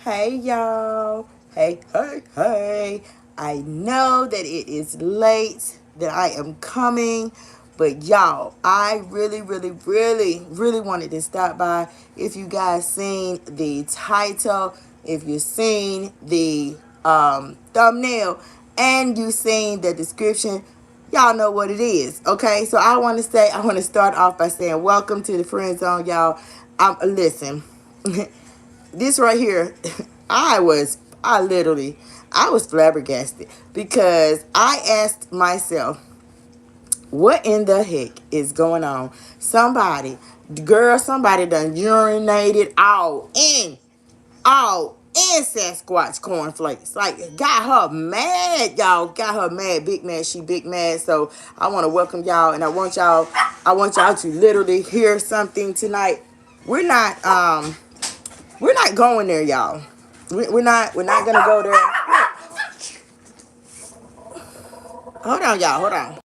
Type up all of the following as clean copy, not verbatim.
Hey y'all. Hey. I know that it is late that I am coming, but y'all, I really wanted to stop by. If you guys seen the title, if you seen the thumbnail, and you seen the description, y'all know what it is. Okay, so I want to start off by saying welcome to the friend zone, y'all. Listen. This right here, I was flabbergasted because I asked myself, what in the heck is going on? Somebody done urinated all in Sasquatch cornflakes. Like, got her mad, y'all. Got her mad, big mad. She big mad. So I want to welcome y'all, and I want y'all to literally hear something tonight. We're not, we're not going there, y'all. We're not gonna go there. Hold on, y'all. Hold on.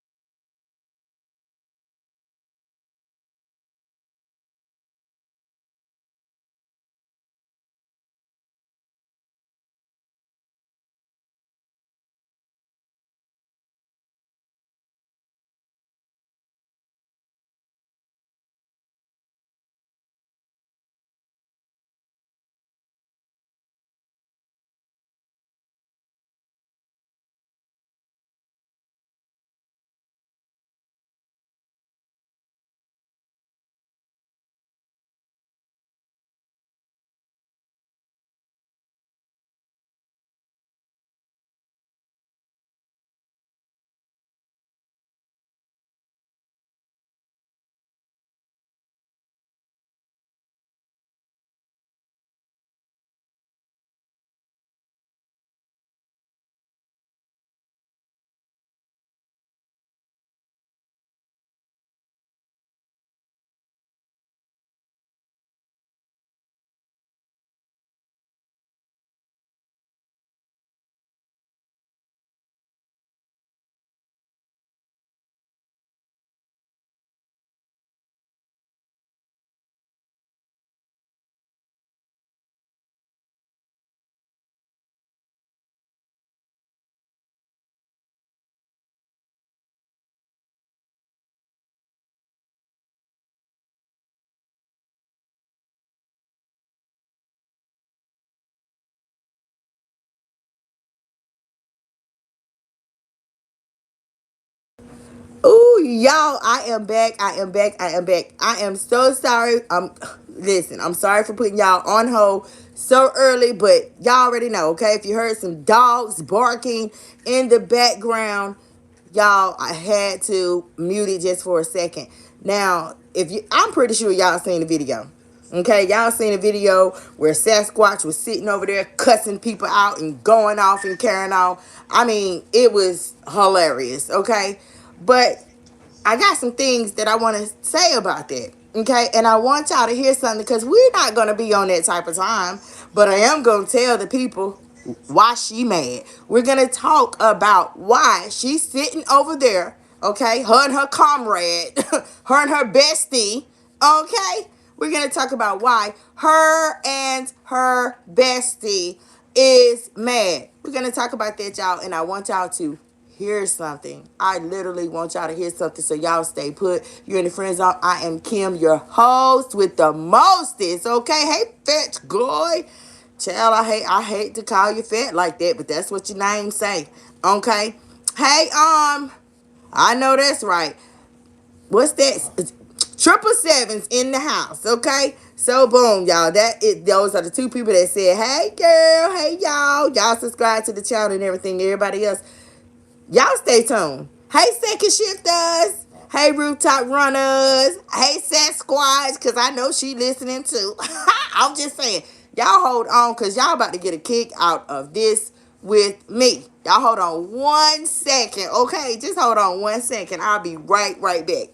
Ooh, y'all, I am back. I am so sorry. Listen, I'm sorry for putting y'all on hold so early, but y'all already know, okay? If you heard some dogs barking in the background, y'all, I had to mute it just for a second. Now, I'm pretty sure y'all seen the video. Okay, y'all seen a video where Sasquatch was sitting over there cussing people out and going off and carrying on. I mean, it was hilarious, okay? But I got some things that I want to say about that. Okay, and I want y'all to hear something because we're not going to be on that type of time. But I am going to tell the people why she mad. We're going to talk about why she's sitting over there. Okay, her and her comrade, her and her bestie. Okay, we're going to talk about why her and her bestie is mad. We're going to talk about that, y'all. And I want y'all to hear something. I literally want y'all to hear something, so y'all stay put. You're in the friend zone. I am Kim, your host with the mostest. Okay, hey fat guy, child. I hate to call you fat like that, but that's what your name say. Okay, hey I know that's right. What's that? Triple sevens in the house. Okay, so boom, y'all. Those are the two people that said, "Hey girl, hey y'all." Y'all subscribe to the channel and everything. Everybody else, y'all stay tuned. Hey, second shifters. Hey, rooftop runners. Hey, Sasquatch, because I know she listening too. I'm just saying, y'all hold on, because y'all about to get a kick out of this with me. Y'all hold on 1 second, okay? Just hold on 1 second. I'll be right back.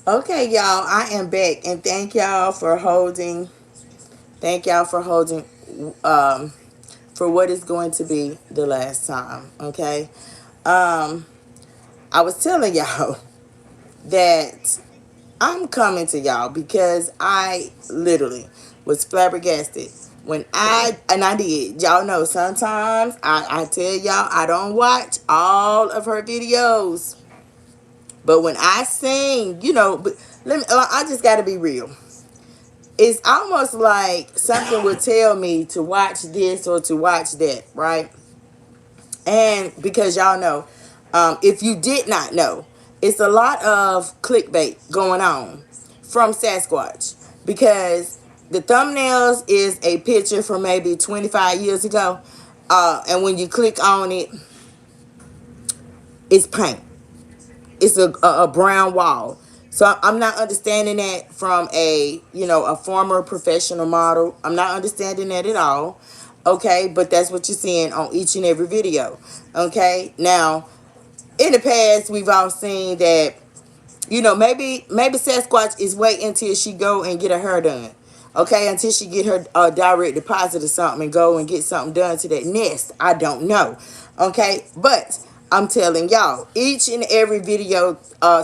Okay, y'all, I am back, and thank y'all for holding, um, for what is going to be the last time. Okay, um, I was telling y'all that I'm coming to y'all because I literally was flabbergasted when I did. Y'all know sometimes I tell y'all I don't watch all of her videos, but when I sing, but I just got to be real. It's almost like something would tell me to watch this or to watch that, right? And because y'all know, if you did not know, it's a lot of clickbait going on from Sasquatch because the thumbnails is a picture from maybe 25 years ago. And when you click on it, it's paint. It's a brown wall. So I'm not understanding that from a former professional model. I'm not understanding that at all. Okay, but that's what you're seeing on each and every video. Okay, now in the past we've all seen that maybe Sasquatch is waiting until she go and get her hair done. Okay, until she get her direct deposit or something and go and get something done to that nest. I don't know. Okay, but I'm telling y'all, each and every video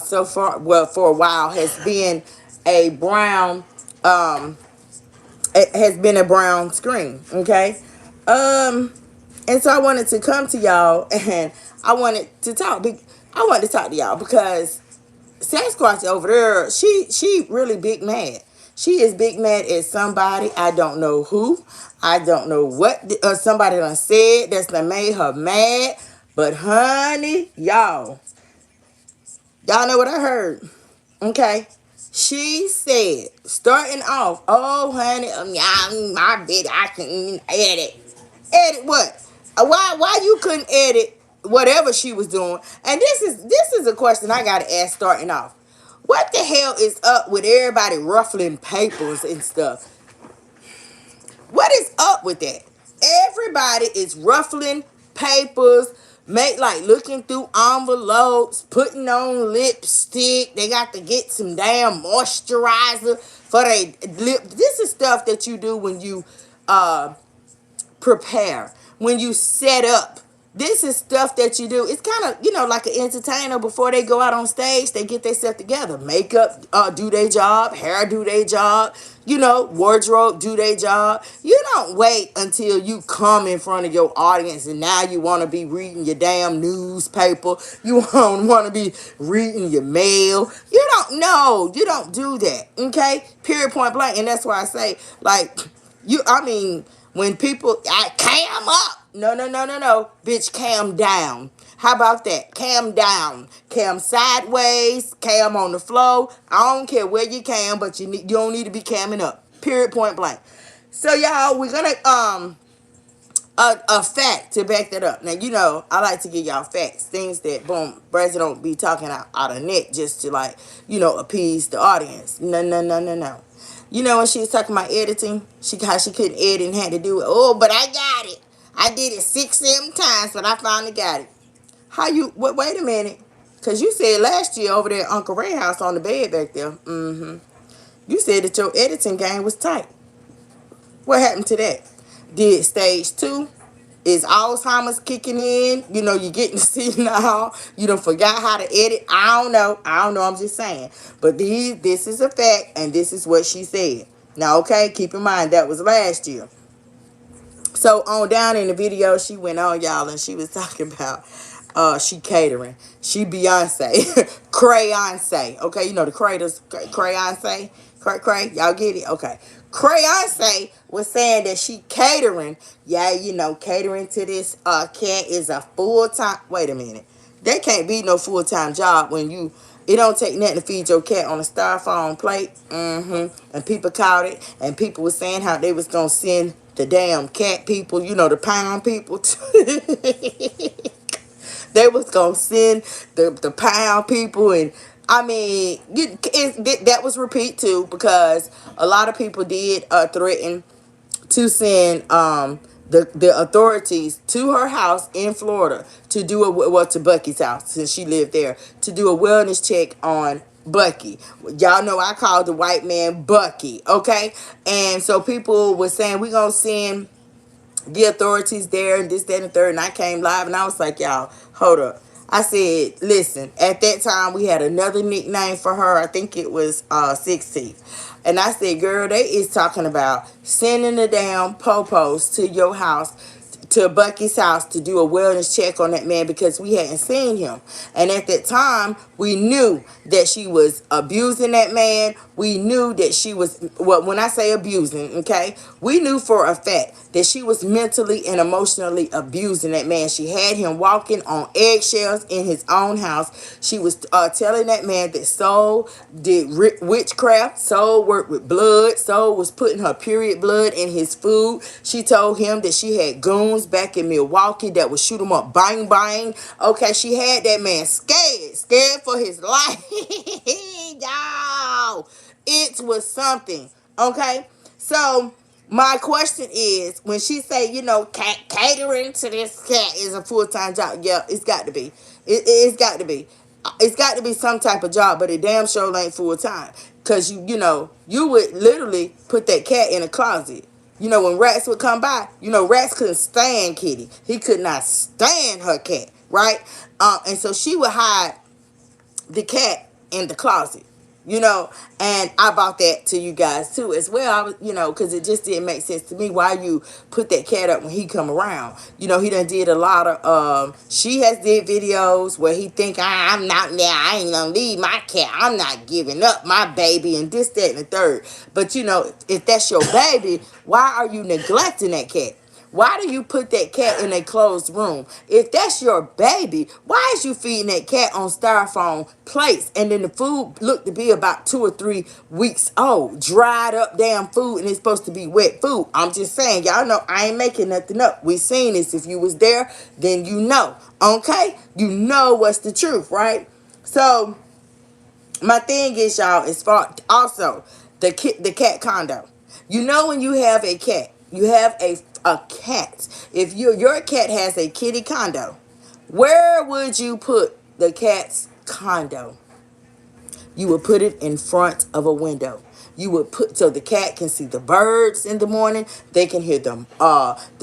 so far, well, for a while has been a brown it has been a brown screen. Okay, and so I wanted to come to y'all and I wanted to talk. I wanted to talk to y'all because Sasquatch over there, she really big mad. She is big mad at somebody. I don't know who. I don't know what somebody done said that's done made her mad. But honey, y'all know what I heard. Okay. She said, starting off, oh honey, yeah, my bit, I can edit. Edit what? Why you couldn't edit whatever she was doing? And this is a question I gotta ask starting off. What the hell is up with everybody ruffling papers and stuff? What is up with that? Everybody is ruffling papers, make like looking through envelopes, putting on lipstick. They got to get some damn moisturizer for their lip. This is stuff that you do when you prepare, when you set up. This is stuff that you do. It's kind of, like an entertainer before they go out on stage, they get themselves together. Makeup do their job, hair do their job, wardrobe do their job. You don't wait until you come in front of your audience and now you want to be reading your damn newspaper. You don't want to be reading your mail. You don't know. You don't do that. Okay? Period, point blank. And that's why I say, like, when people, cam up. No, no, no, no, no. Bitch, cam down. How about that? Cam down. Cam sideways. Cam on the floor. I don't care where you cam, but you don't need to be camming up. Period, point blank. So, y'all, we're going to, a fact to back that up. Now, I like to give y'all facts. Things that, boom, Brazil don't be talking out of neck just to, like, appease the audience. No, no, no, no, no. When she was talking about editing, how she couldn't edit and had to do it. Oh, but I got it. I did it 6-7 times, but I finally got it. How you, wait a minute. Because you said last year over there at Uncle Ray house on the bed back there. You said that your editing game was tight. What happened to that? Did stage 2? Is Alzheimer's kicking in? You're getting to see now. You done forgot how to edit. I don't know. I'm just saying. But this is a fact, and this is what she said. Now, okay, keep in mind that was last year. So on down in the video, she went on, y'all, and she was talking about she catering. She Beyonce. Crayonce. Okay, the creators, Crayonce. Cray. Y'all get it? Okay. Crayonce was saying that she catering. Yeah, catering to this cat is a full-time. Wait a minute. That can't be no full-time job when it don't take nothing to feed your cat on a styrofoam plate. And people caught it. And people were saying how they was going to send the damn cat people, the pound people. They was going to send the pound people. And, that was repeat, too. Because a lot of people did threaten to send the authorities to her house in Florida to do to Bucky's house since she lived there, to do a wellness check on Bucky. Y'all know I called the white man Bucky, okay? And so people were saying, we gonna send the authorities there and this, that, and the third. And I came live and I was like, y'all, hold up. I said, listen, at that time we had another nickname for her. I think it was 16th. And I said, girl, they is talking about sending the damn popos to your house, to Bucky's house, to do a wellness check on that man because we hadn't seen him. And at that time, we knew that she was abusing that man. We knew that she was, well, when I say abusing, okay, we knew for a fact that she was mentally and emotionally abusing that man. She had him walking on eggshells in his own house. She was telling that man that Soul did witchcraft, Soul worked with blood, Soul was putting her period blood in his food. She told him that she had goons back in Milwaukee that would shoot him up, bang, bang. Okay, she had that man scared for his life. Y'all, it was something. Okay, so my question is, when she say, catering to this cat is a full-time job, yeah, it's got to be. It's got to be. It's got to be some type of job, but it damn sure ain't full-time. Because, you would literally put that cat in a closet. When rats would come by, rats couldn't stand Kitty. He could not stand her cat, right? And so she would hide the cat in the closet, and I bought that to you guys too as well. I was, because it just didn't make sense to me why you put that cat up when he come around. He done did a lot of she has did videos where he think, I'm not there, I ain't gonna leave my cat, I'm not giving up my baby, and this, that, and the third. But if that's your baby, why are you neglecting that cat? Why do you put that cat in a closed room? If that's your baby, why is you feeding that cat on styrofoam plates and then the food looked to be about 2 or 3 weeks old, dried up damn food, and it's supposed to be wet food? I'm just saying, y'all know I ain't making nothing up. We seen this. If you was there, then you know. Okay? You know what's the truth, right? So my thing is, y'all, as far also the cat condo. When you have a cat, you have a cat. If your cat has a kitty condo, where would you put the cat's condo? You would put it in front of a window. You would put so the cat can see the birds in the morning. They can hear the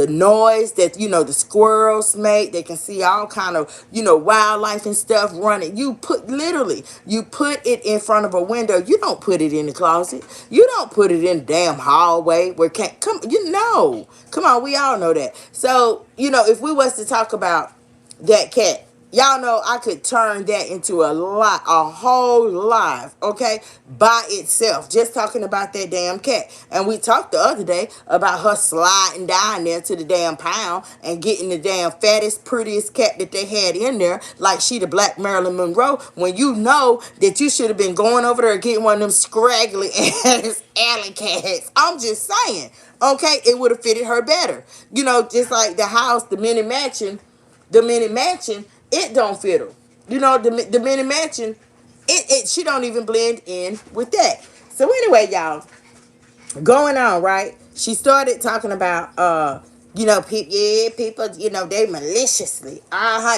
noise that the squirrels make. They can see all kind of wildlife and stuff running. You put it in front of a window. You don't put it in the closet. You don't put it in the damn hallway where cat come. Come on, we all know that. So if we was to talk about that cat, y'all know I could turn that into a whole live, okay, by itself, just talking about that damn cat. And we talked the other day about her sliding down there to the damn pound and getting the damn fattest, prettiest cat that they had in there, like she the Black Marilyn Monroe, when you know that you should have been going over there and getting one of them scraggly ass alley cats. I'm just saying, okay, it would have fitted her better. Just like the house, the mini mansion, it don't fit her. The mini mansion, she don't even blend in with that. So anyway, y'all, going on, right? She started talking about people, they maliciously,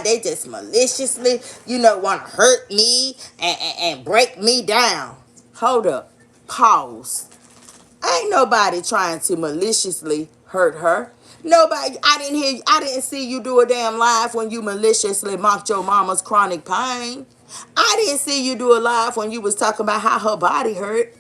they just maliciously, want to hurt me and break me down. Hold up, pause. Ain't nobody trying to maliciously hurt her. Nobody. I didn't see you do a damn live when you maliciously mocked your mama's chronic pain. I didn't see you do a live when you was talking about how her body hurt.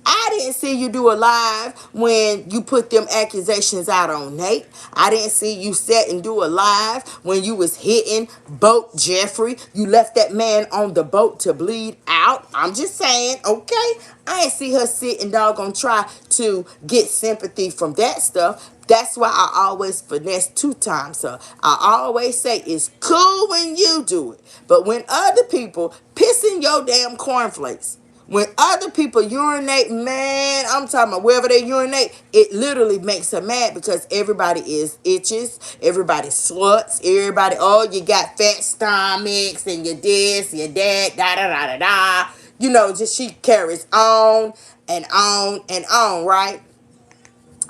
I didn't see you do a live when you put them accusations out on Nate. I didn't see you sit and do a live when you was hitting Boat Jeffrey. You left that man on the boat to bleed out. I'm just saying, okay? I ain't see her sit and doggone try to get sympathy from that stuff. That's why I always finesse 2 times. So I always say it's cool when you do it. But when other people pissing your damn cornflakes, when other people urinate, man, I'm talking about wherever they urinate, it literally makes her mad because everybody is itches, everybody sluts, everybody, oh, you got fat stomachs and you this, you that, da da da da da. Just she carries on and on and on, right?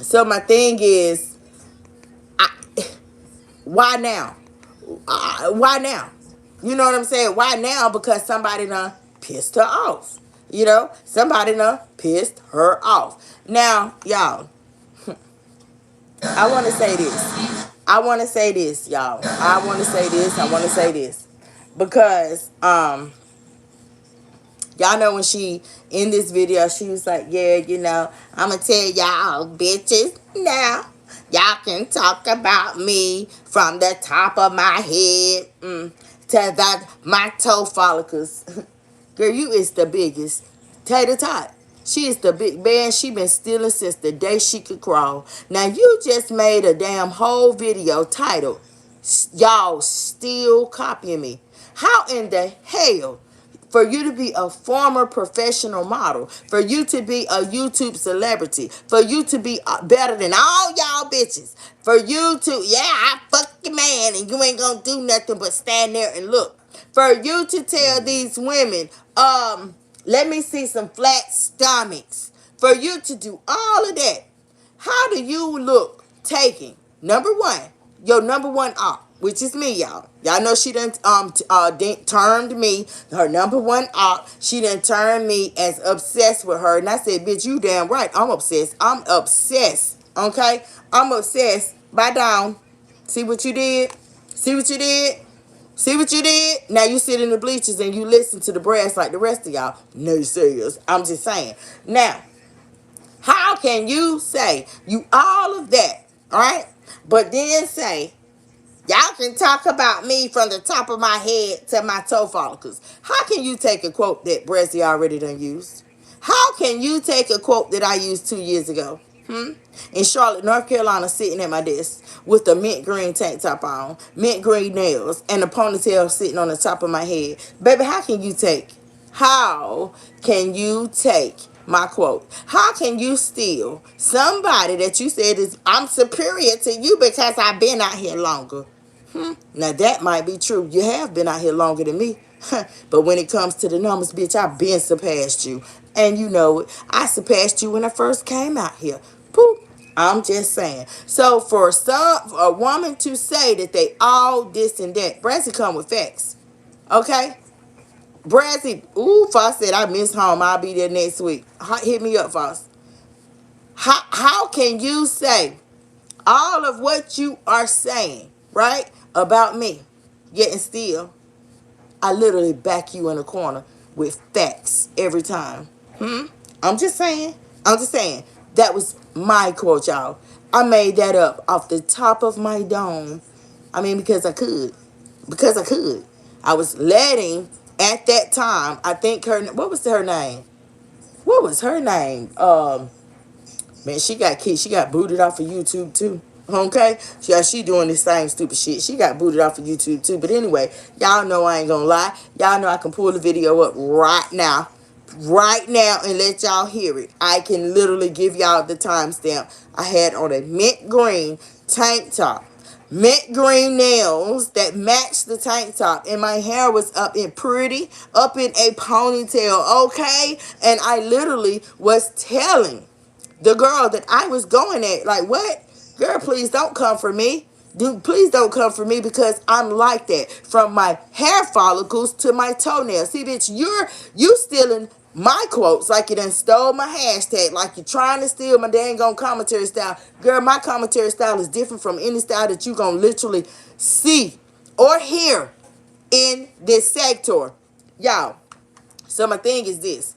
So my thing is, why now? Why now? You know what I'm saying? Why now? Because somebody done pissed her off. You know, somebody done pissed her off. Now, y'all, I want to say this. I want to say this, y'all. I want to say this. I want to say this. Because, y'all know when she, in this video, she was like, yeah, you know, I'm going to tell y'all bitches now. Y'all can talk about me from the top of my head to my toe follicles. Girl, you is the biggest. Tater tot. She is the big man. She been stealing since the day she could crawl. Now, you just made a damn whole video titled, y'all still copying me. How in the hell for you to be a former professional model, for you to be a YouTube celebrity, for you to be better than all y'all bitches, for you to, yeah, I fuck your man and you ain't gonna do nothing but stand there and look. For you to tell these women, let me see some flat stomachs. For you to do all of that, how do you look taking, number one, your number one op, which is me, y'all. Y'all know she done termed me her number one op. She done turned me as obsessed with her. And I said, bitch, you damn right. I'm obsessed. I'm obsessed. Okay? I'm obsessed. Bye down. See what you did? See what you did? See what you did? Now you sit in the bleachers and you listen to the brass like the rest of y'all. Naysayers. I'm just saying. Now, how can you say you all of that, all right? But then say, y'all can talk about me from the top of my head to my toe follicles. How can you take a quote that Brezzy already done used? How can you take a quote that I used 2 years ago? In Charlotte, North Carolina, sitting at my desk with a mint green tank top on, mint green nails, and a ponytail sitting on the top of my head. Baby, how can you take my quote? How can you steal somebody that you said is, I'm superior to you because I've been out here longer? Now that might be true. You have been out here longer than me. But when it comes to the numbers, bitch, I've been surpassed you. And you know it. I surpassed you when I first came out here. Poop. I'm just saying. So for a woman to say that they all this and that, Brassy come with facts. Okay? Brassy, ooh, Foss said I miss home. I'll be there next week. Hit me up, Foss. How can you say all of what you are saying, right, about me, yet and still, I literally back you in a corner with facts every time? I'm just saying. I'm just saying. That was my quote, y'all. I made that up off the top of my dome. I mean, because I could. Because I could. I was letting, at that time, I think what was her name? What was her name? Man, she got kicked. She got booted off of YouTube too. Okay? She doing the same stupid shit. She got booted off of YouTube too. But anyway, y'all know I ain't gonna lie. Y'all know I can pull the video up right now. Right now and let y'all hear it. I can literally give y'all the timestamp. I had on a mint green tank top. Mint green nails that matched the tank top. And my hair was up in a ponytail. Okay? And I literally was telling the girl that I was going at, like, what? Girl, please don't come for me. Dude, please don't come for me because I'm like that. From my hair follicles to my toenails. See, bitch, you stealing my quotes like you done stole my hashtag, like you're trying to steal my dang on commentary style. Girl, my commentary style is different from any style that you gonna literally see or hear in this sector. Y'all, so my thing is this.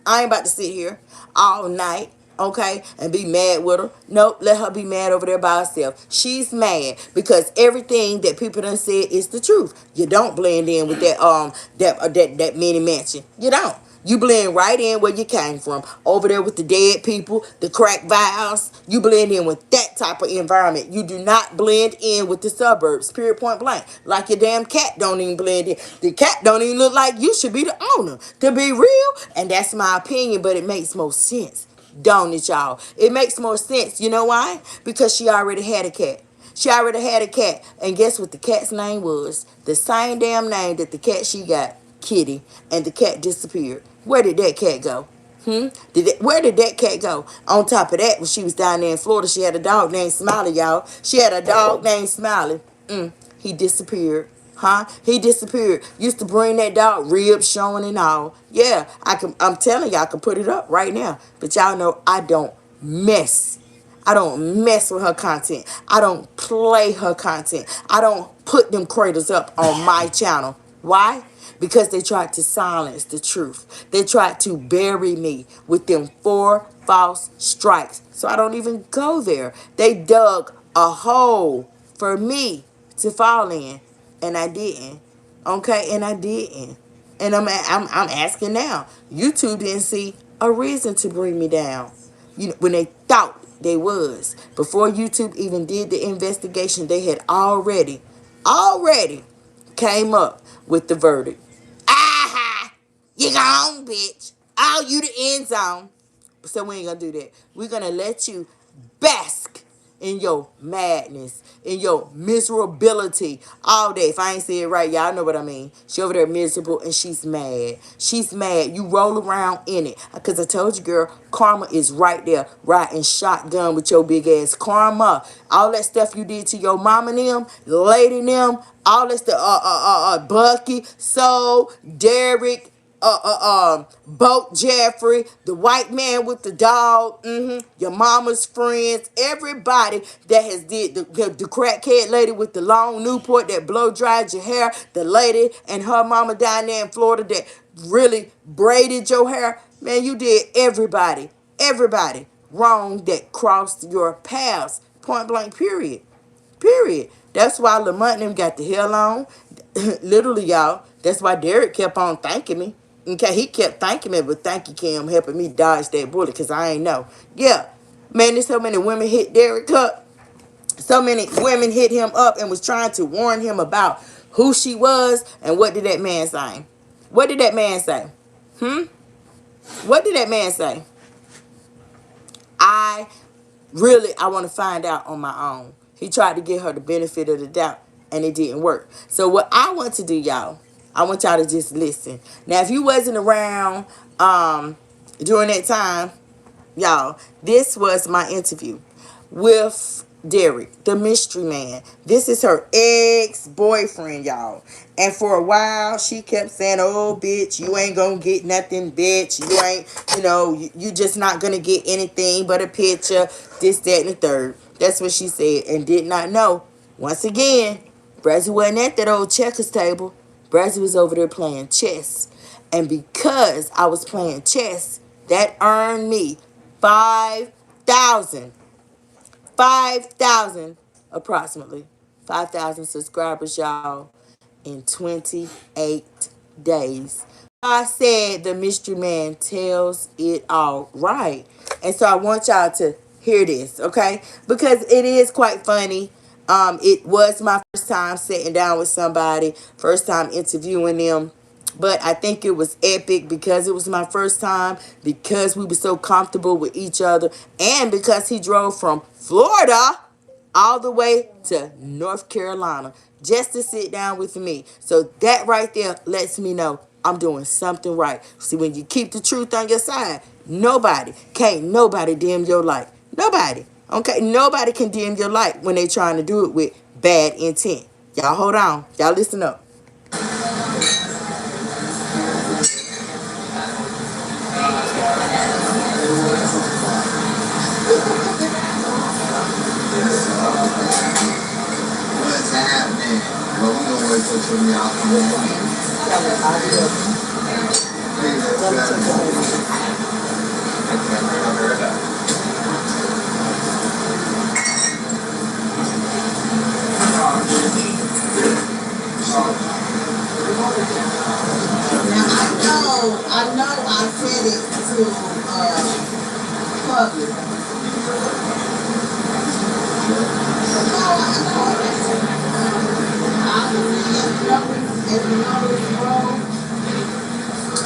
I ain't about to sit here all night, okay, and be mad with her. Nope, let her be mad over there by herself. She's mad because everything that people done said is the truth. You don't blend in with that mini mansion. You don't. You blend right in where you came from. Over there with the dead people, the crack vials. You blend in with that type of environment. You do not blend in with the suburbs, period, point blank. Like your damn cat don't even blend in. The cat don't even look like you should be the owner. To be real, and that's my opinion, but it makes more sense. Don't it, y'all? It makes more sense. You know why? Because she already had a cat. She already had a cat. And guess what the cat's name was? The same damn name that the cat she got, Kitty, and the cat disappeared. Where did that cat go? Where did that cat go? On top of that, when she was down there in Florida, she had a dog named Smiley, y'all. She had a dog named Smiley. He disappeared. Huh? He disappeared. Used to bring that dog, ribs showing and all. Yeah, I'm telling y'all, I can put it up right now. But y'all know I don't mess. I don't mess with her content. I don't play her content. I don't put them cradles up on my channel. Why? Because they tried to silence the truth. They tried to bury me with them 4 false strikes. So I don't even go there. They dug a hole for me to fall in, and I didn't. Okay, and I didn't. And I'm asking now. YouTube didn't see a reason to bring me down. You know, when they thought they was. Before YouTube even did the investigation, they had already came up with the verdict. Aha! You gone, bitch. Oh, you the end zone. So we ain't gonna do that. We're gonna let you bask in your madness, in your miserability all day. If I ain't say it right, y'all know what I mean. She over there miserable and she's mad. She's mad. You roll around in it. Because I told you, girl, karma is right there, riding shotgun with your big ass. Karma. All that stuff you did to your mama and them, lady and them, all that stuff, Bucky, Soul, Derek, Boat Jeffrey, the white man with the dog, your mama's friends, everybody that has did the crackhead lady with the long Newport that blow dried your hair, the lady and her mama down there in Florida that really braided your hair. Man, you did everybody wrong that crossed your paths. Point blank, period. Period. That's why Lamont and them got the hell on. Literally, y'all. That's why Derek kept on thanking me. Okay, he kept thanking me, but thank you, Kim, helping me dodge that bullet, because I ain't know. Yeah. Man, there's so many women hit Derek up. So many women hit him up and was trying to warn him about who she was. And what did that man say? What did that man say? What did that man say? I want to find out on my own. He tried to give her the benefit of the doubt, and it didn't work. So what I want to do, y'all, I want y'all to just listen. Now, if you wasn't around during that time, y'all, this was my interview with Derek, the mystery man. This is her ex-boyfriend, y'all. And for a while, she kept saying, oh, bitch, you ain't gonna get nothing, bitch. You ain't, you just not gonna get anything but a picture, this, that, and the third. That's what she said, and did not know. Once again, Brazzy wasn't at that old checkers table. Brazzy was over there playing chess. And because I was playing chess, that earned me 5,000 approximately 5,000 subscribers, y'all, in 28 days. I said the mystery man tells it all right. And so I want y'all to hear this, okay? Because it is quite funny. It was my first time sitting down with somebody, first time interviewing them. But I think it was epic because it was my first time, because we were so comfortable with each other, and because he drove from Florida all the way to North Carolina just to sit down with me. So that right there lets me know I'm doing something right. See, when you keep the truth on your side, can't nobody dim your light. Nobody. Okay? Nobody can dim your light when they trying to do it with bad intent. Y'all hold on. Y'all listen up. What's happening? Well, we gonna wait for some y'all come in. I know I said it to public.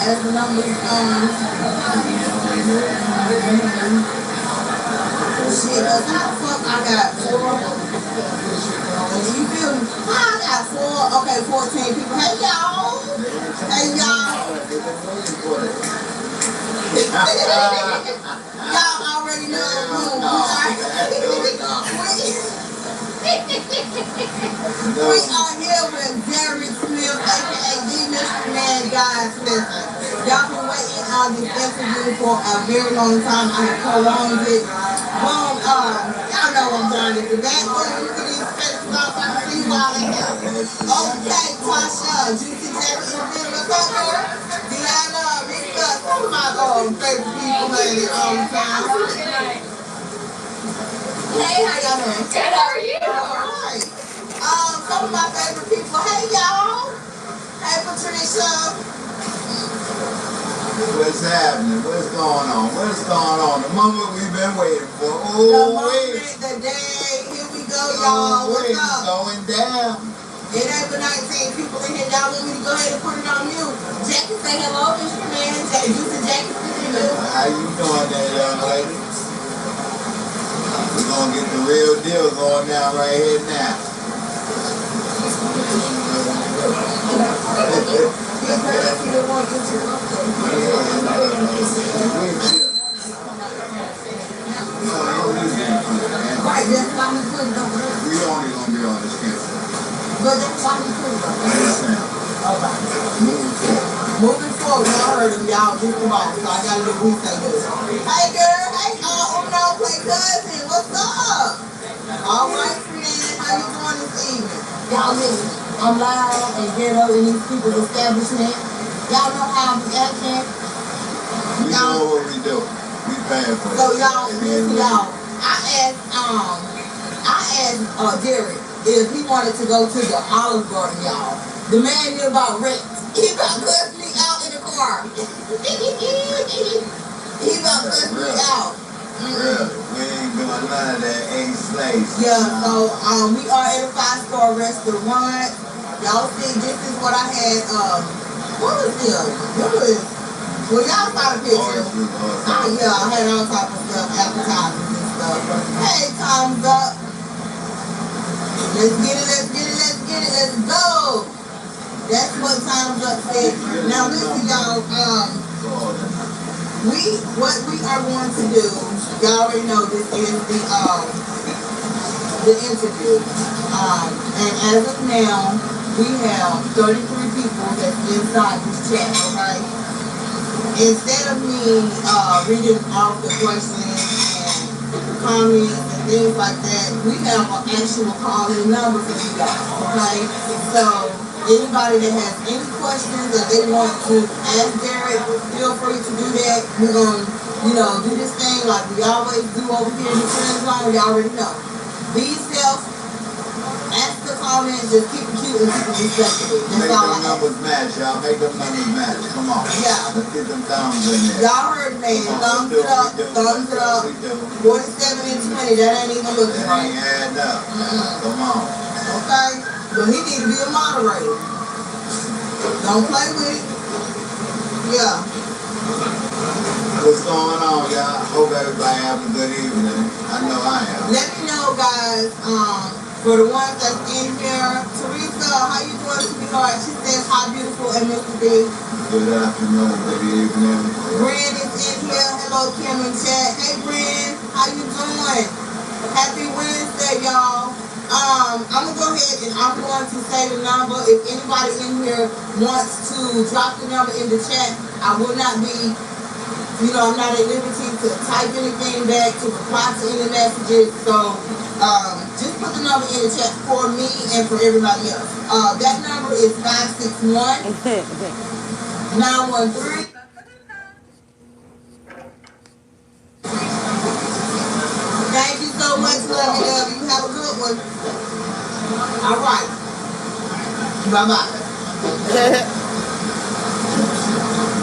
As the numbers shit, how the fuck I got 4? You feel me? How I got 4? Okay, 14 people. Hey y'all. Y'all already know who. We are here with Derek Smith, aka the Mystery Man, guys. Listen, y'all been waiting on this interview for a very long time. I have prolonged it. Well, y'all know I'm done with the back. Oh, you can these faces off. I can see you all in here. Okay, Tasha, Juicy Jerry, and Bill, what's up, girl? Deanna, Rika, some of my favorite people lately all the time. Hey, how y'all doing? Good, how are you? All right. Some of my favorite people. Hey, y'all. Hey, Patricia. What's happening? What's going on? What's going on? The moment we've been waiting for. Oh, the moment, the day. Here we go, y'all. What's up? It's going down. It ain't but 19 people in here. Y'all want me to go ahead and put it on mute? Jackie, say hello, Mr. Man. Jackie, how you doing there, young lady? We're going to get the real deal going down right here now. Right, that's why we put it on. We only going to be on this campus. But that's why we put it on. Alright. Moving forward, y'all heard him, y'all. Just come on. So I got a little week like this. Hey, girl. Hey, Uno, play cousin. What's up? All right, friend. How you doing this evening? Y'all listen. I'm loud and ghetto in these people's establishment. Y'all know how I'm acting. We know what we do. We paying for it. So y'all, listen, y'all. I asked Derek if he wanted to go to the Olive Garden, y'all. The man knew about rent. He about cussed me out in the car. He about cussed me out. Yeah, we ain't doing none of that. Ain't slaves. Yeah, so we are at a 5-star restaurant. Y'all see, this is what I had. What was this? Well, y'all saw the picture. Yeah, I had all type of stuff, appetizers and stuff. Hey, time's up. Let's get it, let's go. That's what time's up said. Now listen, y'all, what we are going to do, y'all already know this is the interview. And as of now, we have 33 people that's inside this chat, okay? Instead of me reading off the questions and comments and things like that, we have an actual call-in number for you guys, okay? So anybody that has any questions that they want to ask Derek, feel free to do that. We're going to, do this thing like we always do over here in the friend zone. You already know. Be yourself. Ask the comments. Just keep it cute and keep it respectful. Make them numbers match, y'all. Make them numbers match. Come on. Yeah. Let's get them thumbs in there. Y'all heard me. Thumbs it up. 47 and 20. That ain't even looking right. That ain't adding up. Come on. Okay? But he need to be a moderator. Don't play with it. Yeah. What's going on, y'all? Hope everybody having a good evening. I know I am. Let me know, guys. For the ones that's in here, Teresa, how you doing, sweetheart? She says, hi, beautiful, and Mr. B. Good afternoon, good evening. Bren is in here. Hello, Kim and chat. Hey, Bren, how you doing? Happy Wednesday, y'all. I'm gonna go ahead and I'm going to say the number. If anybody in here wants to drop the number in the chat, I will not be, I'm not at liberty to type anything back, to reply to any messages. So just put the number in the chat for me and for everybody else. That number is 561-913. Thank you so much, love you. Have a good one. All right. Bye-bye.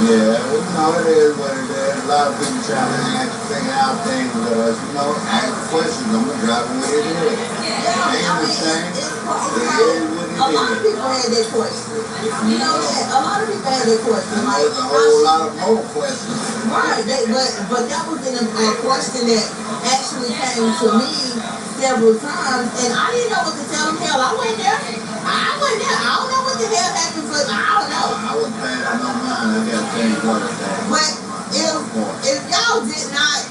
Yeah, it is what it is. A lot of people trying to figure out things with us. Ask questions. I'm going to drop it what it is. Ain't the same. It is what it is. A lot of people had that question. You know that? A lot of people had that question. And there's a whole lot of more questions. Right. But that was a question that actually came to me several times, and I didn't know what to tell them. Hell, I went there. I don't know what the hell happened, but I don't know. I was paying no mind. I got things other things. But if y'all did not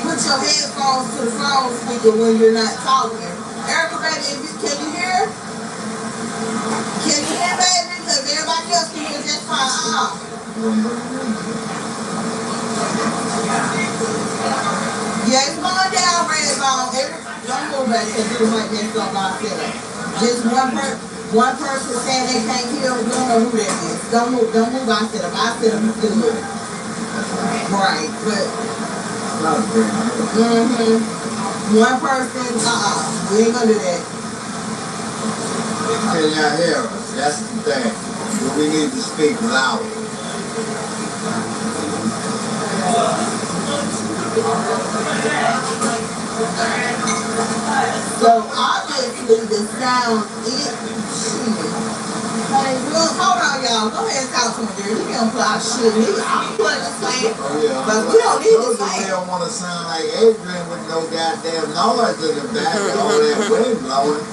put your headphones to the phone speaker when you're not talking. Erica, baby, can you hear? Can you hear, baby? Because everybody else can hear just fine. Yeah, it's going down, Red Bone. Don't move back because you might mess up my feeling. Just one person saying they can't hear. We don't know who that is. Don't move. I said them. Good. Right, but. One person. We ain't gonna do that. Can y'all hear us? That's the thing. We need to speak loud. So obviously the sound is shit. Hey, hold on, y'all. Go ahead and talk to me, dear. You can't play shit. I'm playing this fan. But we don't need this fan. They don't want to sound like Adrian with no goddamn noise in the back and all that wind blowing.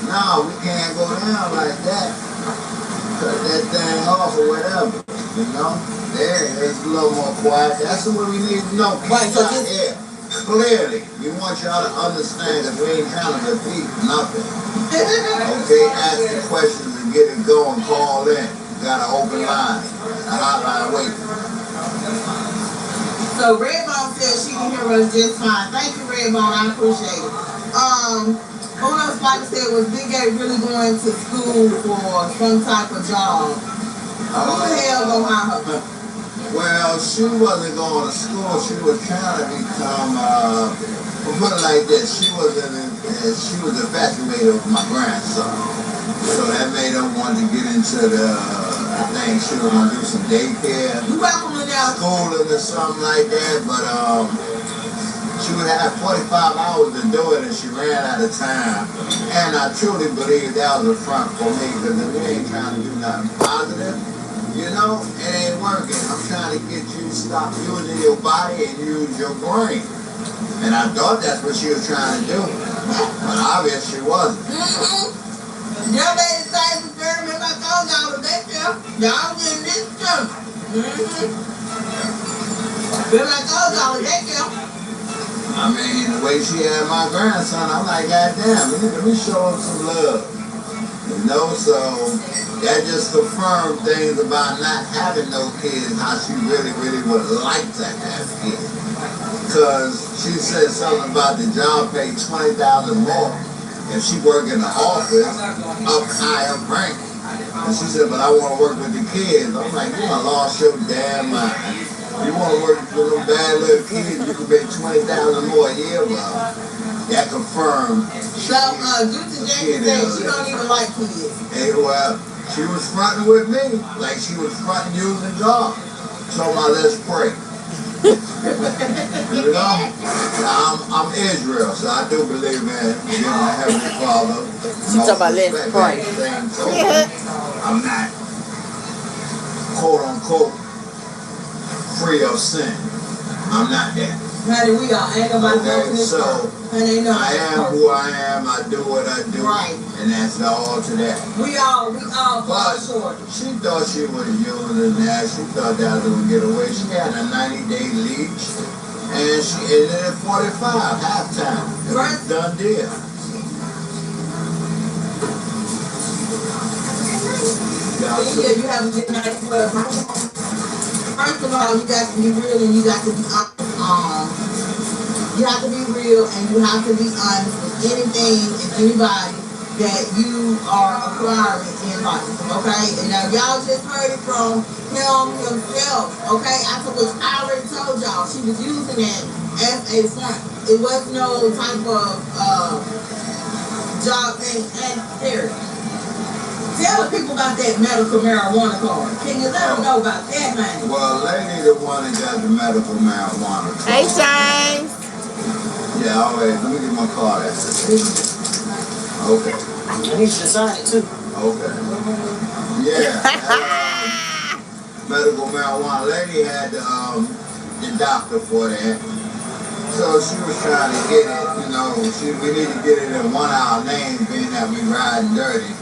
No, we can't go down like that. Cut that thing off or whatever. You know? There, it's a little more quiet. That's what we need to know. Right, so just here. Clearly, we want y'all to understand that we ain't trying to repeat nothing. Okay, ask the questions and get it going, call in. Got an open line. A hotline waiting. So Redbone says she can hear us just fine. Thank you, Redbone. I appreciate it. Uno Spiker said, was Big A really going to school for some type of job? Who the hell gonna hire her? Well, she wasn't going to school. She was trying to become, we'll put it like this. She was infatuated with my grandson. So that made her want to get into I think she was going to do some daycare, schooling or something like that. But she would have 45 hours to do it and she ran out of time. And I truly believe that was a front for me because we ain't trying to do nothing positive. You know, it ain't working. I'm trying to get you to stop using your body and use your brain. And I thought that's what she was trying to do. But obviously she wasn't. Your lady says it's very much I told y'all to make them. Y'all getting this too. But I told y'all to make them. I mean, the way she had my grandson, I'm like, God damn, let me show him some love. You know, so that just confirmed things about not having no kids, how she really, really would like to have kids. Because she said something about the job paid $20,000 more if she worked in the office, up higher rank. And she said, but I want to work with the kids. I'm like, you done lost your damn mind. You want to work with them bad little kids, you can pay $20,000 more a year, but that confirmed. So, Juicy Jenkins said she don't even like kids. Hey, well, she was fronting with me, like she was fronting using God. So let's pray. You know, I'm Israel, so I do believe in giving the Heavenly Father. She talking about let's pray. I'm not, quote unquote, free of sin. I'm not that. Honey, we are. Ain't nobody okay, so I am who I am. I do what I do. Right. And that's all to that. We all fall short. She thought she was using that. She thought that was going to get away. She had a 90-day leash. And she ended at 45, halftime. It was a done deal. Yeah, you have to get nice with her. First of all, you got to be real and you got to be honest. You have to be real and you have to be honest with anything and anybody that you are acquiring in life, okay? And now y'all just heard it from him himself, okay? After which I already told y'all, she was using it as a front. It was no type of job thing. And here, tell the people about that medical marijuana card. Can you let them know about that, man? Well, lady, the one that got the medical marijuana card. Hey, James. Yeah, all right. Let me get my card out. Okay. I need you to sign it too. Okay. Yeah. Medical marijuana lady had the doctor for that. So she was trying to get it, you know, we need to get it in one of our names, being that we ride dirty.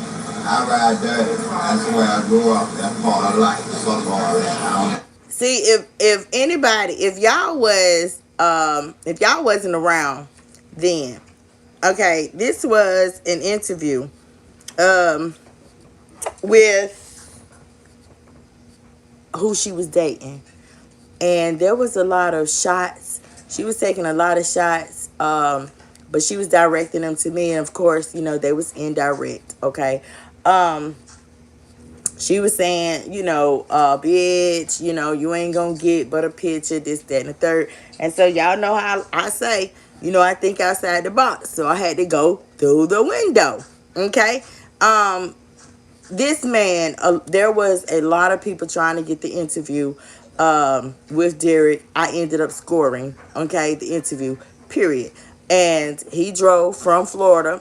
I ride dirty. That's where I grew up. That's part of life. Fuck all that. See, if anybody, if y'all was If y'all wasn't around then, okay, this was an interview um, with who she was dating. And there was a lot of shots. She was taking a lot of shots, but she was directing them to me. And of course, they was indirect, okay? Um, she was saying, bitch, you ain't gonna get but a picture, this, that, and the third. And so y'all know how I say, I think outside the box. So I had to go through the window, okay? This man, there was a lot of people trying to get the interview with Derek. I ended up scoring, okay, the interview, period. And he drove from Florida.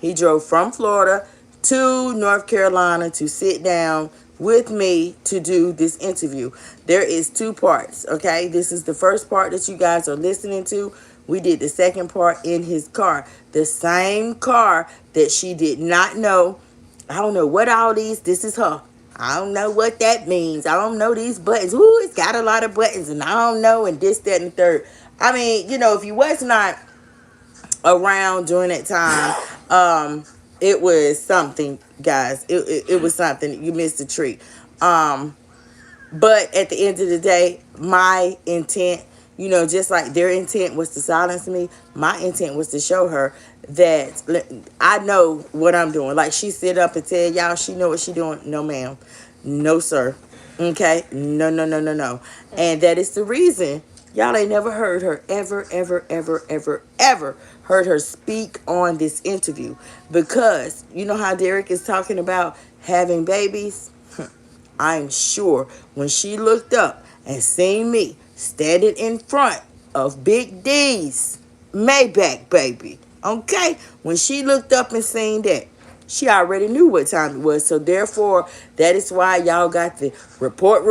He drove from Florida to North Carolina to sit down with me to do this interview. There is two parts, okay? This is the first part that you guys are listening to. We did the second part in his car. The same car that she did not know. I don't know what all these, this is her. I don't know what that means. I don't know these buttons. Ooh, it's got a lot of buttons and I don't know, and this, that, and the third. I mean, if you was not around during that time, it was something, guys. It was something. You missed a treat. But at the end of the day, my intent, just like their intent was to silence me, my intent was to show her that I know what I'm doing. Like she sit up and tell y'all she know what she doing. No, ma'am. No, sir. Okay? No, no, no, no, no. And that is the reason y'all ain't never heard her ever heard her speak on this interview. Because you know how Derek is talking about having babies? I'm sure when she looked up and seen me standing in front of Big D's Maybach, baby, okay? When she looked up and seen that, she already knew what time it was. So therefore, that is why y'all got the report.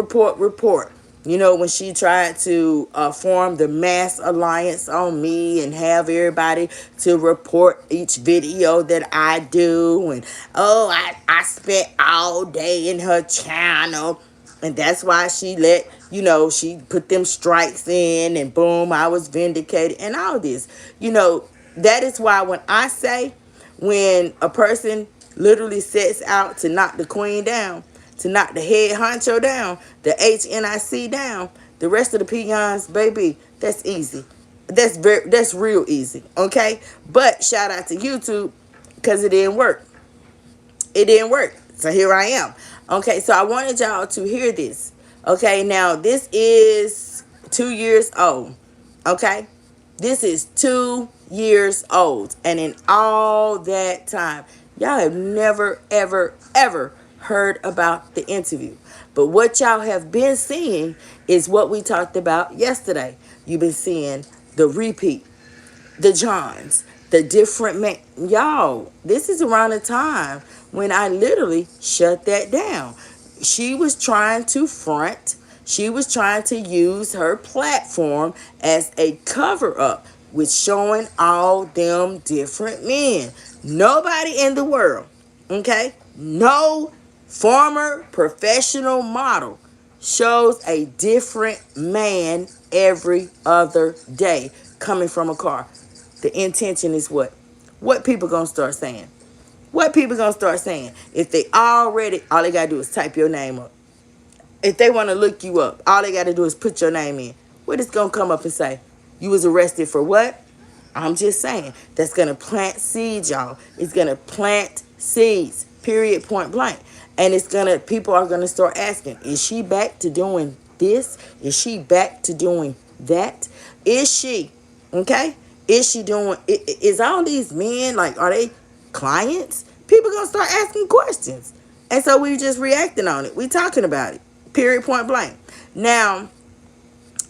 When she tried to form the mass alliance on me and have everybody to report each video that I do. And, I spent all day in her channel. And that's why she she put them strikes in and boom, I was vindicated and all this. That is why when a person literally sets out to knock the queen down, to knock the head honcho down, the HNIC down, the rest of the peons, baby, that's easy. That's real easy, okay? But shout out to YouTube because it didn't work. It didn't work. So here I am. Okay, so I wanted y'all to hear this. Okay, now this is 2 years old. Okay? This is 2 years old. And in all that time, y'all have never, ever, ever heard about the interview. But what y'all have been seeing is what we talked about yesterday. You've been seeing the repeat, the Johns, the different men. Y'all, this is around the time when I literally shut that down. She was trying to front. She was trying to use her platform as a cover up with showing all them different men. Nobody in the world, okay? No former professional model shows a different man every other day coming from a car. The intention is what? What people gonna start saying? What people gonna start saying? If they all they gotta do is type your name up. If they want to look you up, all they gotta do is put your name in. What is gonna come up and say? You was arrested for what? I'm just saying. That's gonna plant seeds, y'all. It's gonna plant seeds. Period. Point blank. And people are gonna start asking, is she back to doing this? Is she back to doing that? Is she? Okay? Is she doing, is all these men, are they clients? People gonna start asking questions. And so we just reacting on it. We talking about it. Period, point blank. Now,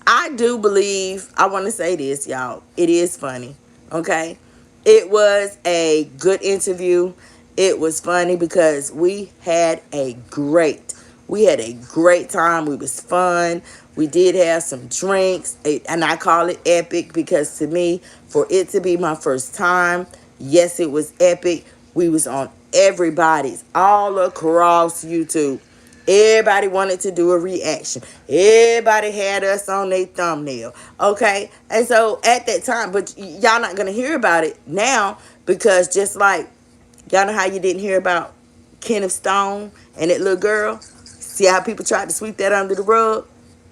I do believe, I want to say this, y'all. It is funny, okay? It was a good interview. It was funny because we had a great time. We was fun. We did have some drinks, and I call it epic because to me, for it to be my first time, yes, it was epic. We was on everybody's all across YouTube. Everybody wanted to do a reaction. Everybody had us on their thumbnail. Okay? And so at that time, but y'all not going to hear about it now because just like, y'all know how you didn't hear about Kenneth Stone and that little girl? See how people tried to sweep that under the rug?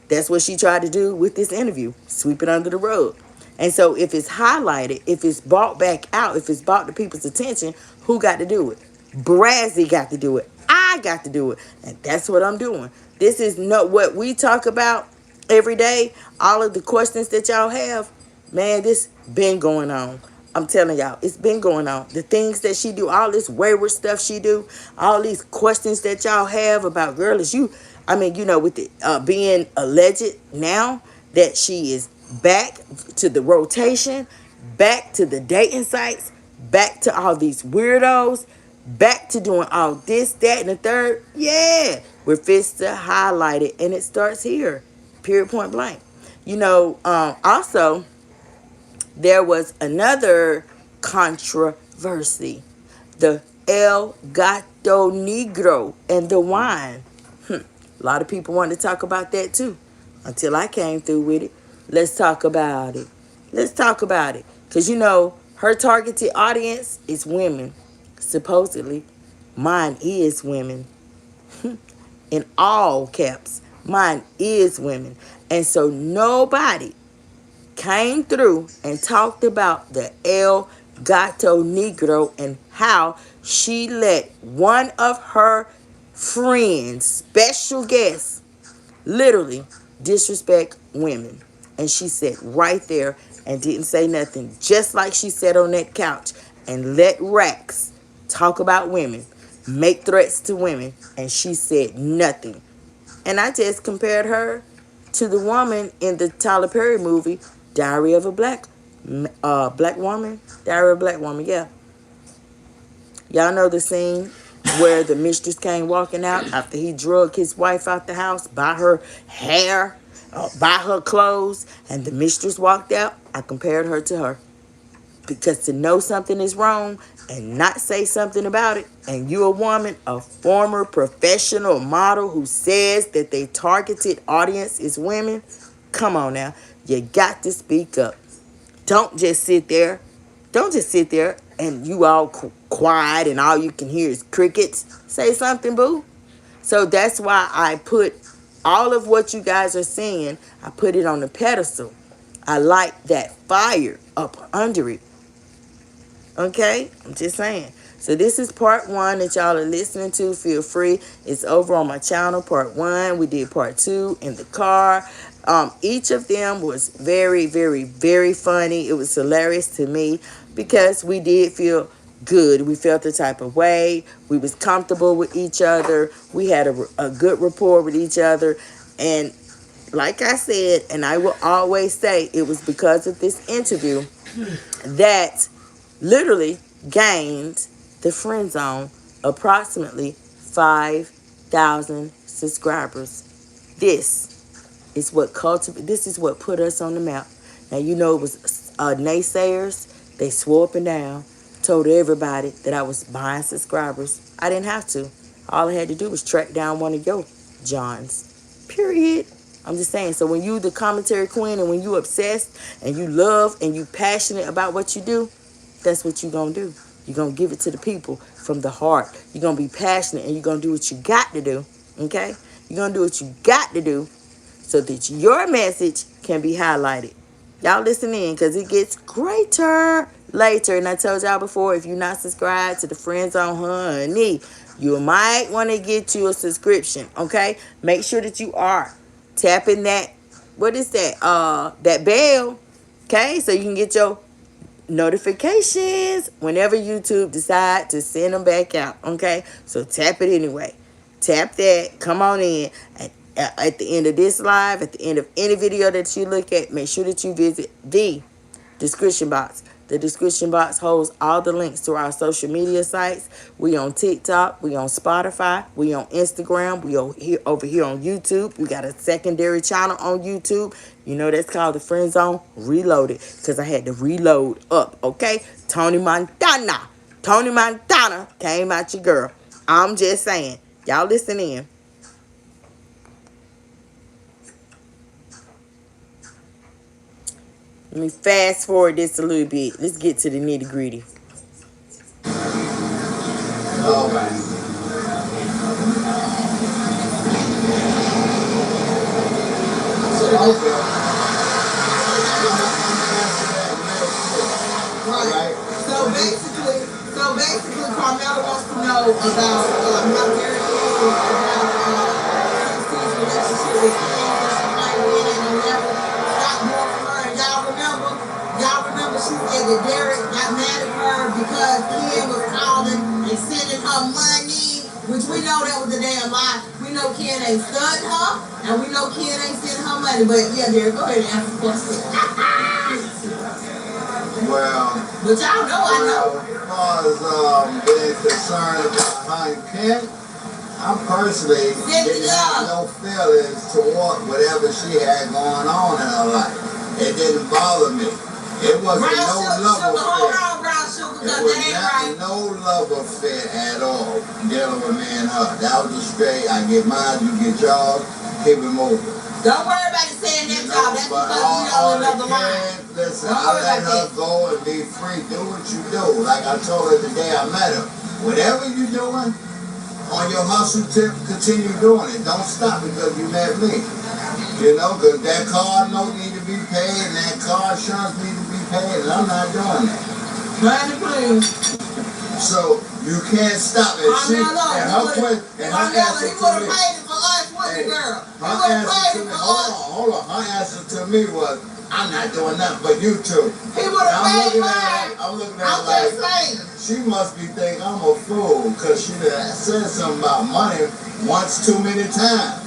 That's what she tried to do with this interview. Sweep it under the rug. And so if it's highlighted, if it's brought back out, if it's brought to people's attention, who got to do it? Brazzy got to do it. I got to do it. And that's what I'm doing. This is not what we talk about every day. All of the questions that y'all have, man, this been going on. I'm telling y'all, it's been going on. The things that she do, all this wayward stuff she do, all these questions that y'all have about, girl, is you, I mean, you know, with it being alleged now that she is back to the rotation, back to the dating sites, back to all these weirdos, back to doing all this, that, and the third. Yeah, we're fixed to highlight it, and it starts here, period, point blank. You know, also, there was another controversy. The El Gato Negro and the wine. A lot of people wanted to talk about that too. Until I came through with it. Let's talk about it. Let's talk about it. Because you know, her targeted audience is women. Supposedly. Mine is women. In all caps. Mine is women. And so nobody came through and talked about the El Gato Negro and how she let one of her friends, special guests, literally disrespect women. And she sat right there and didn't say nothing, just like she sat on that couch and let Rax talk about women, make threats to women, and she said nothing. And I just compared her to the woman in the Tyler Perry movie, Diary of a Black Woman. Diary of a Black Woman, yeah. Y'all know the scene where the mistress came walking out after he drug his wife out the house, by her hair, by her clothes, and the mistress walked out. I compared her to her. Because to know something is wrong and not say something about it, and you a woman, a former professional model who says that their targeted audience is women, come on now. You got to speak up. Don't just sit there. Don't just sit there and you all quiet and all you can hear is crickets. Say something, boo. So that's why I put all of what you guys are saying, I put it on the pedestal. I light that fire up under it. Okay? I'm just saying. So this is part 1 that y'all are listening to. Feel free. It's over on my channel, part 1. We did part 2 in the car. Each of them was very, very, very funny. It was hilarious to me because we did feel good. We felt the type of way. We was comfortable with each other. We had a good rapport with each other. And like I said, and I will always say, it was because of this interview that literally gained the friend zone approximately 5,000 subscribers. This is what this is what put us on the map. Now you know it was naysayers. They swore up and down, told everybody that I was buying subscribers. I didn't have to. All I had to do was track down one of your Johns. Period. I'm just saying. So when you the commentary queen and when you obsessed and you love and you passionate about what you do, that's what you're going to do. You're going to give it to the people from the heart. You're going to be passionate and you're going to do what you got to do. Okay? You're going to do what you got to do so that your message can be highlighted. Y'all listen in because it gets greater later. And I told y'all before, if you're not subscribed to the Friend Zone, honey, you might want to get you a subscription. Okay? Make sure that you are tapping that, what is that? That bell. Okay? So you can get your notifications whenever YouTube decide to send them back out. Okay, so tap it anyway. Tap that. Come on in. At the end of this live, at the end of any video that you look at, make sure that you visit the description box. The description box holds all the links to our social media sites. We on TikTok, we on Spotify, we on Instagram, we over here on YouTube. We got a secondary channel on YouTube. You know that's called the Friend Zone Reloaded because I had to reload up, okay? Tony Montana came out your girl. I'm just saying. Y'all listen in. Let me fast forward this a little bit. Let's get to the nitty gritty. All right. Okay. Right. So basically, Carmela wants to know about how Derek is about Christy's relationship with Ken, that she might win and will never stop more for her. And y'all remember she said that Derek got mad at her because Ken was calling and sending her money, which we know that was a damn lie. We know Ken ain't studying her, and we know Ken ain't sending her money. But yeah, Derek, go ahead and answer the question. Well, but y'all know I know. As far as being concerned about Hank Kent, I personally didn't have no feelings toward whatever she had going on in her life. It didn't bother me. It wasn't no love affair. It was not no love affair at all dealing with me and her. That was just straight. I get mine, you get yours, keep it moving. Don't worry about it saying that, y'all. That's because we on another line. Listen, I let her go and be free. Do what you do. Like I told her the day I met her. Whatever you doing on your hustle tip, continue doing it. Don't stop because you met me. You know, because that car note need to be paid and that car insurance need to be paid, and I'm not doing that. Money, please. So you can't stop it. She and her question and her answer to me. Hold on. Her answer to me was, I'm not doing nothing but you two. He would have paid mine. I'm looking at her like, she must be thinking I'm a fool because she said something about money once too many times.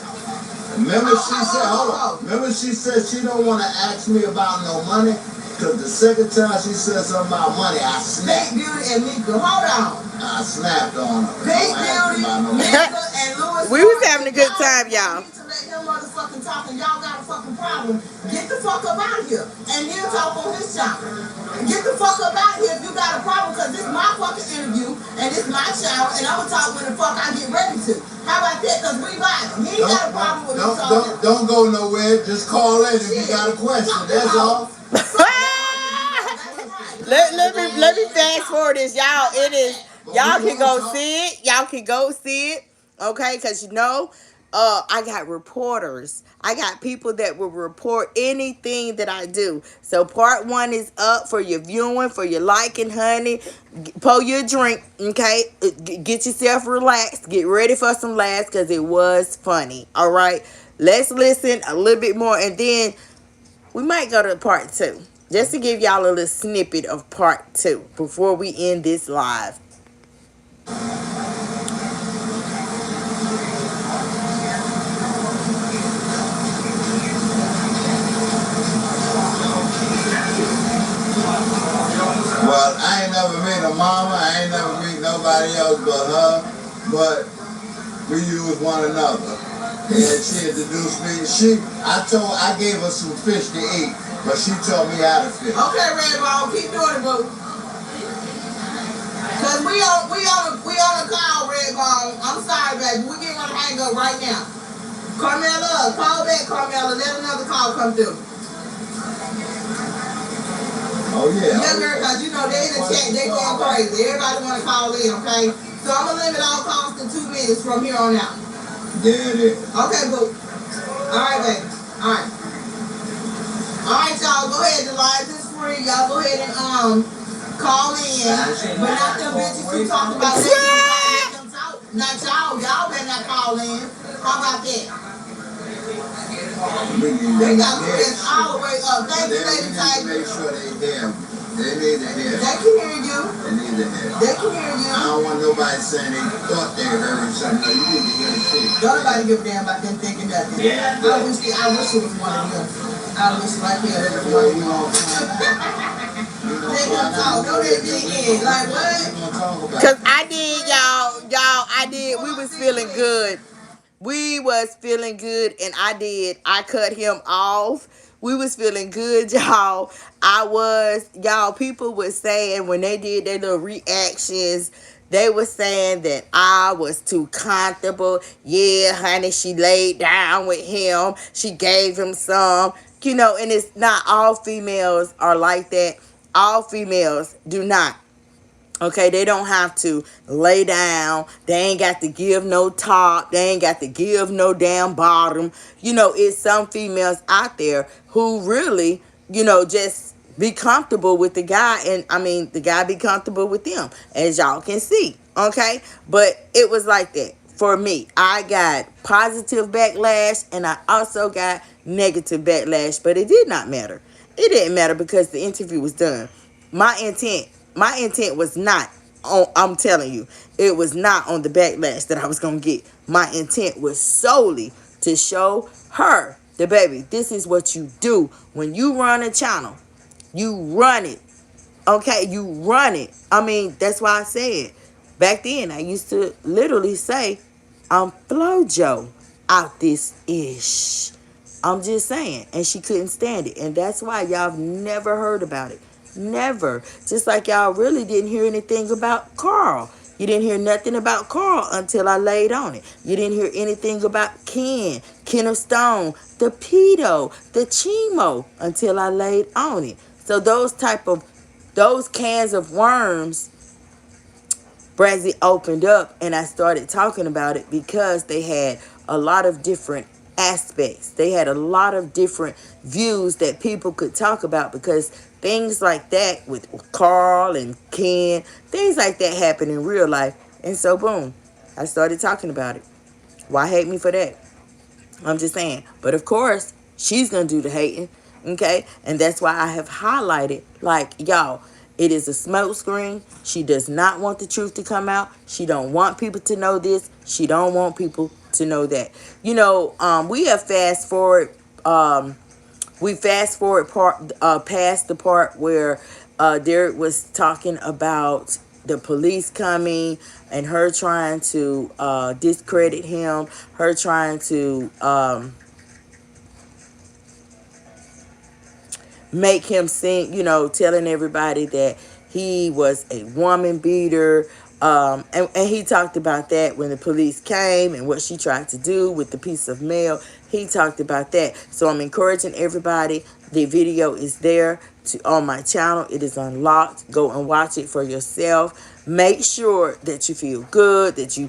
Remember she said she don't want to ask me about no money because the second time she said something about money, I snapped. Big Beauty and Mika, hold on. I snapped on her. Big Beauty, Mika, and Louis. We was having a good time, y'all. To let him motherfucking talk, and y'all got a fucking problem. Get the fuck up out of here, and he'll talk on his channel. Get the fuck up out of here if you got a problem, because this is my fucking interview, and this is my channel, and I'm gonna talk when the fuck I get ready to. How about that? Because we vibing. He ain't got a problem with me talking. Don't go nowhere. Just call in if you got a question. That's all. Let me fast forward this, y'all. It is y'all can go see it. Y'all can go see it. Okay, because I got reporters. I got people that will report anything that I do. So part 1 is up for your viewing, for your liking, honey. Pour your drink, okay? Get yourself relaxed. Get ready for some laughs because it was funny. All right, let's listen a little bit more, and then we might go to part 2. Just to give y'all a little snippet of part 2 before we end this live. Well, I ain't never meet a mama. I ain't never meet nobody else but her. But we use one another. And she introduced me. I gave her some fish to eat, but she taught me how to fish. Okay, Redbone, keep doing it, boo. Cause we on a call, Redbone. I'm sorry, baby. We getting ready to hang up right now. Carmela, call back, Carmela. Let another call come through. Oh yeah. Yeah, girl, cause you know they in the chat, they going crazy. Everybody want to call in, okay? So I'm gonna limit all calls to 2 minutes from here on out. Yeah, it is. Okay, boo. All right, baby. All right. All right, y'all. Go ahead. The live is free. Y'all go ahead and call in. But not them bitches who talk about that. Not y'all. Y'all better not call in. How about that? They got the rest all the way up. Thank you, Lady Tiger. Make sure they hear. They need to hear. They can hear you. They need to hear. They can hear you. I don't want nobody saying they thought they heard something. No, you need to hear the shit. Don't nobody give a damn about them thinking nothing. Yeah. I wish it was one of them. I wish like hell it was one of them. They gonna talk. No, they didn't. Like what? Cause I did, y'all. I did. We was feeling good. We was feeling good, and I cut him off. We was feeling good, y'all. People was saying when they did their little reactions, they were saying that I was too comfortable. Yeah, honey, she laid down with him. She gave him some. And it's not all females are like that. All females do not. Okay, they don't have to lay down. They ain't got to give no top. They ain't got to give no damn bottom. It's some females out there who really, just be comfortable with the guy. And I mean, the guy be comfortable with them, as y'all can see. Okay, but it was like that for me. I got positive backlash and I also got negative backlash, but it did not matter. It didn't matter because the interview was done. My intent was not on, I'm telling you, it was not on the backlash that I was going to get. My intent was solely to show her, the baby, this is what you do when you run a channel. You run it. Okay, you run it. I mean, that's why I said back then I used to literally say, I'm Flojo out this ish. I'm just saying. And she couldn't stand it. And that's why y'all have never heard about it. Never. Just like y'all really didn't hear anything about Carl. You didn't hear nothing about Carl until I laid on it. You didn't hear anything about Kenneth Stone, the pedo, the chemo until I laid on it. So those cans of worms, Brazzy opened up and I started talking about it because they had a lot of different aspects. They had a lot of different views that people could talk about because things like that with Carl and Ken, things like that happen in real life. And so boom, I started talking about it. Why hate me for that? I'm just saying. But of course, she's going to do the hating. Okay? And that's why I have highlighted, like, y'all, it is a smoke screen. She does not want the truth to come out. She don't want people to know this. She don't want people to know that. We have fast forward. We fast forward past the part where Derek was talking about the police coming and her trying to discredit him, her trying to make him sing, telling everybody that he was a woman beater. And he talked about that when the police came and what she tried to do with the piece of mail. He talked about that. So I'm encouraging everybody. The video is there on my channel. It is unlocked. Go and watch it for yourself. Make sure that you feel good, that you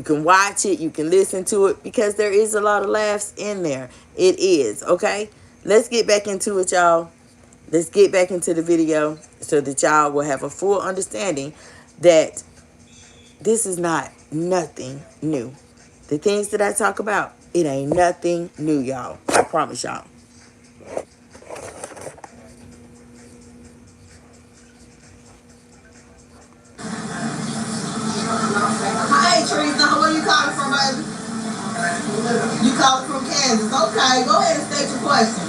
can watch it, you can listen to it, because there is a lot of laughs in there. It is, okay? Let's get back into it, y'all. Let's get back into the video so that y'all will have a full understanding that this is not nothing new. The things that I talk about, it ain't nothing new, y'all. I promise y'all. Hi, Teresa. Where you calling from, baby? You calling from Kansas. Okay, go ahead and state your question.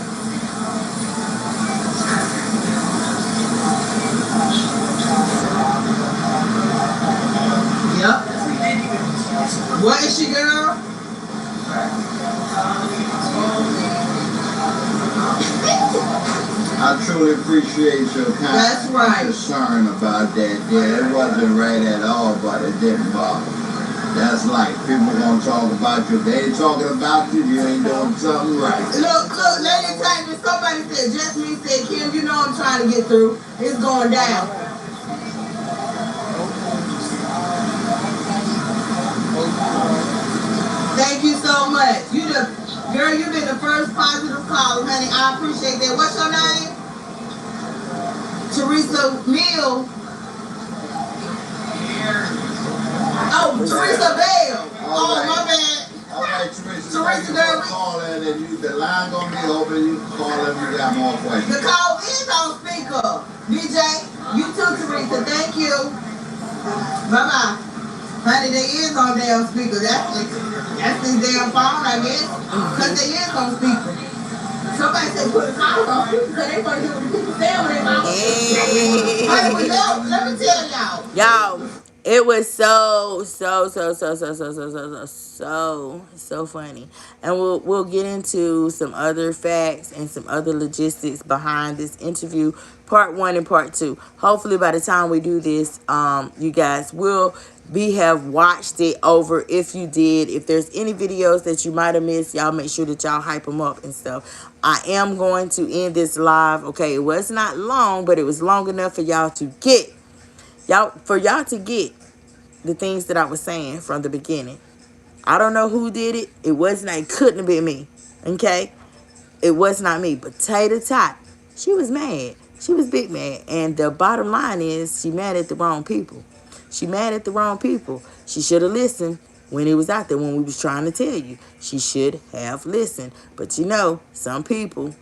Yep. What is she, girl? I truly appreciate your concern about that. Yeah, it wasn't right at all, but it didn't bother. That's like people gonna talk about you. They ain't talking about you. You ain't doing something right. Look, Lady Titan, somebody said, just me said, Kim, I'm trying to get through. It's going down. Thank you so much. Girl, you've been the first positive caller, honey. I appreciate that. What's your name? Teresa Mill. Oh, Teresa Bell. Oh, my bad. All right, Teresa, girl, call in and the line gonna be open. You can call if you got more questions. The call is on speaker. DJ, you too, Teresa. Thank you. Bye-bye. Honey, they is on damn speaker. That's this damn phone, I guess. Because they is on speaker. Somebody said put a call on speaker because they want to hear what the people say when they mouth. Hey, let me tell y'all. Y'all, It was so funny, and we'll get into some other facts and some other logistics behind this interview, part one and part two. Hopefully, by the time we do this, you guys will have watched it over. If you did, if there's any videos that you might have missed, y'all make sure that y'all hype them up and stuff. I am going to end this live. Okay, it was not long, but it was long enough for y'all to get the things that I was saying from the beginning. I don't know who did it. It couldn't have been me. Okay? It was not me. But Tater Tot, she was mad. She was big mad. And the bottom line is she mad at the wrong people. She mad at the wrong people. She should have listened when it was out there, when we was trying to tell you. She should have listened. But some people,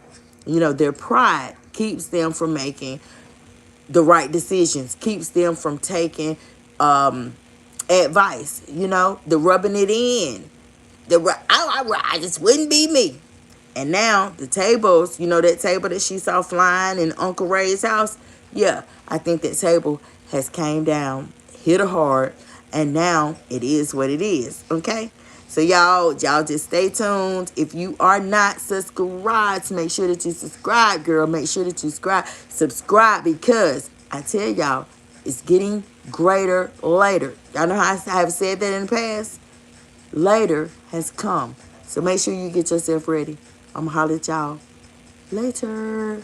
their pride keeps them from making the right decisions, keeps them from taking advice, the rubbing it in. I just wouldn't be me. And now the tables, that table that she saw flying in Uncle Ray's house, yeah, I think that table has came down, hit her hard, and now it is what it is, okay? So y'all just stay tuned. If you are not subscribed, make sure that you subscribe, girl. Make sure that you subscribe, because I tell y'all, it's getting greater later. Y'all know how I have said that in the past? Later has come. So make sure you get yourself ready. I'm going to holler at y'all later.